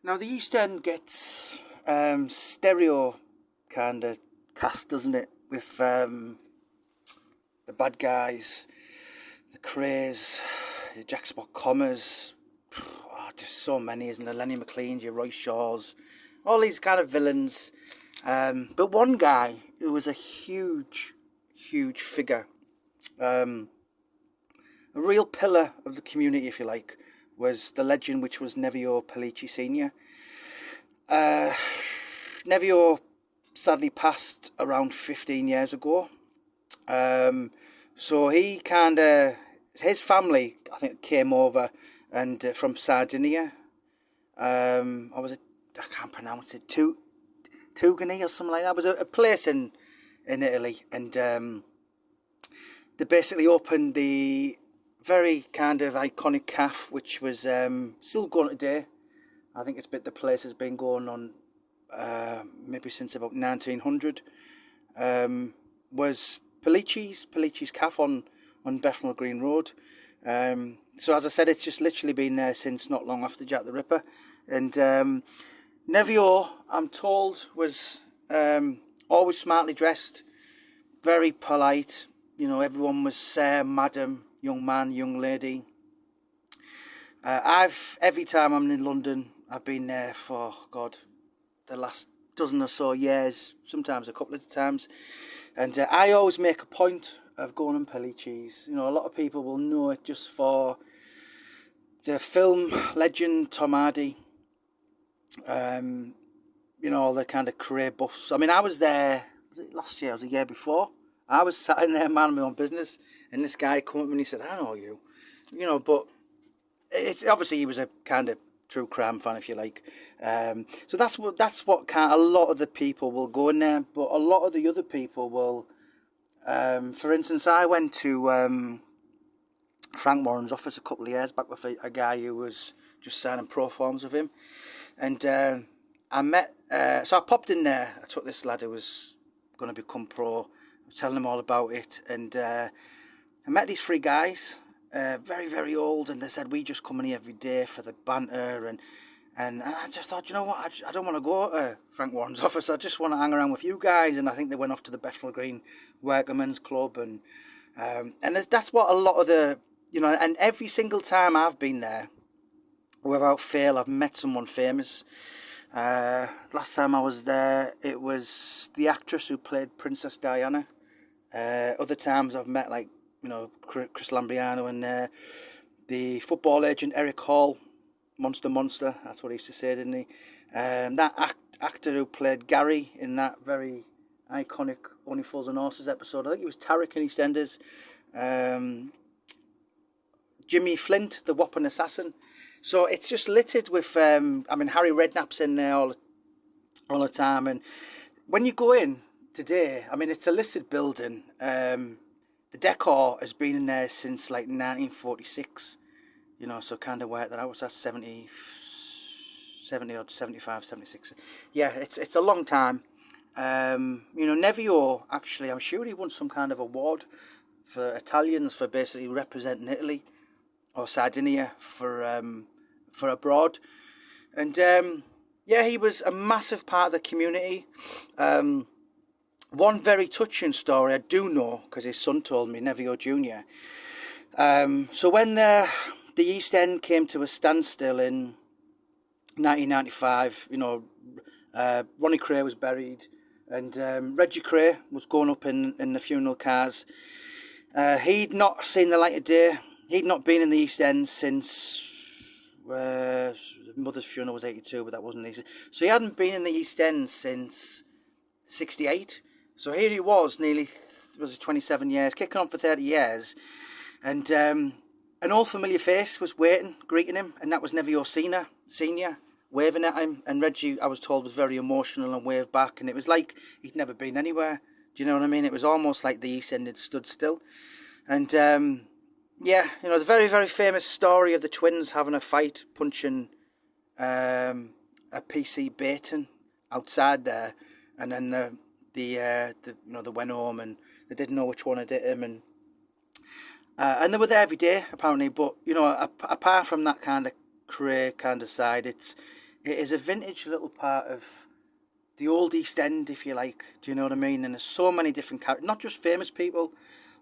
Now the East End gets stereo kind of cast, doesn't it? With the bad guys, the Crays, the Jack Spot Commas, just so many, isn't there? Lenny McLean, your Roy Shaws, all these kind of villains. But one guy who was a huge figure, a real pillar of the community, if you like, was the legend which was Nevio Pellicci Snr. Nevio sadly passed around 15 years ago. So he his family, I think, came over and from Sardinia. I can't pronounce it, Tugani or something like that. It was a place in Italy, and they basically opened the very kind of iconic cafe, which was still going today. I think the place has been going on maybe since about 1900. Was Pellicci's cafe on Bethnal Green Road. So as I said, it's just literally been there since not long after Jack the Ripper. And Nevio, I'm told, was always smartly dressed, very polite. You know, everyone was sir, madam, young man, young lady. Every time I'm in London, I've been there for, God, the last dozen or so years, sometimes a couple of times. And I always make a point of going on Pellicci's. You know, a lot of people will know it just for the film legend Tom Hardy. You know, all the kind of career buffs. I mean, I was there, was it last year, or the year before? I was sat in there, minding my own business, and this guy come up and he said, I know you. You know, but it's obviously he was a kind of true crime fan, if you like. So that's what kind of, a lot of the people will go in there, but a lot of the other people will. For instance, I went to Frank Warren's office a couple of years back with a guy who was just signing pro forms with him, and I met. So I popped in there. I took this lad who was going to become pro. I was telling him all about it, and I met these three guys. Very old, and they said we just come in here every day for the banter, and I just thought, you know what, I don't want to go to Frank Warren's office. I just want to hang around with you guys. And I think they went off to the Bethnal Green Workmen's Club, and that's what a lot of the, you know, and every single time I've been there, without fail, I've met someone famous. Last time I was there, it was the actress who played Princess Diana. Other times I've met, like, you know, Chris Lambriano, and the football agent Eric Hall, Monster, that's what he used to say, didn't he? That actor who played Gary in that very iconic Only Fools and Horses episode, I think it was Tarek in EastEnders. Jimmy Flint, the Whopping Assassin. So it's just littered with, I mean, Harry Redknapp's in there all the time. And when you go in today, I mean, it's a listed building. The decor has been in there since like 1946, you know, so kind of work that out. That's 70 odd, 75, 76. Yeah, it's a long time. You know, Nevio, actually, I'm sure he won some kind of award for Italians for basically representing Italy or Sardinia for abroad. And yeah, he was a massive part of the community. One very touching story I do know, because his son told me, Nevio Jr. So when the East End came to a standstill in 1995, you know, Ronnie Cray was buried, and Reggie Cray was going up in the funeral cars. He'd not seen the light of day. He'd not been in the East End since mother's funeral was 82, but that wasn't easy. So he hadn't been in the East End since 68. So here he was, nearly 27 years, kicking on for 30 years, and an old familiar face was waiting, greeting him, and that was Nevio Senior, waving at him. And Reggie, I was told, was very emotional and waved back, and it was like he'd never been anywhere. Do you know what I mean? It was almost like the East End had stood still. And yeah, you know, it's a very famous story of the twins having a fight, punching a PC Baton outside there, and then they went home and they didn't know which one had hit him, and they were there every day apparently. But you know, apart from that kind of career kind of side, it's it is a vintage little part of the old East End, if you like. Do you know what I mean? And there's so many different characters, not just famous people,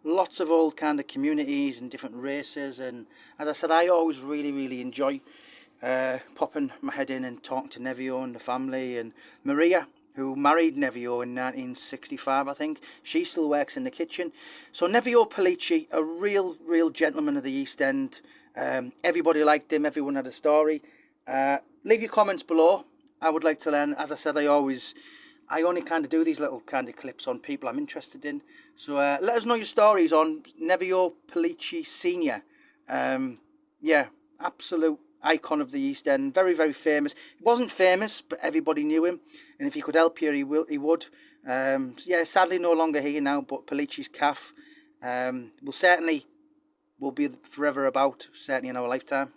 lots of old kind of communities and different races. And as I said, I always really enjoy popping my head in and talking to Nevio and the family. And Maria, who married Nevio in 1965, I think, she still works in the kitchen. So Nevio Pellicci, a real gentleman of the East End. Everybody liked him, everyone had a story. Leave your comments below. I would like to learn. As I said, I only kind of do these little kind of clips on people I'm interested in. So let us know your stories on Nevio Pellicci Snr. Yeah, absolute icon of the East End. Very famous. He wasn't famous, but everybody knew him. And if he could help you, he would. Yeah, sadly no longer here now, but Pellicci's Cafe will be forever about, certainly in our lifetime.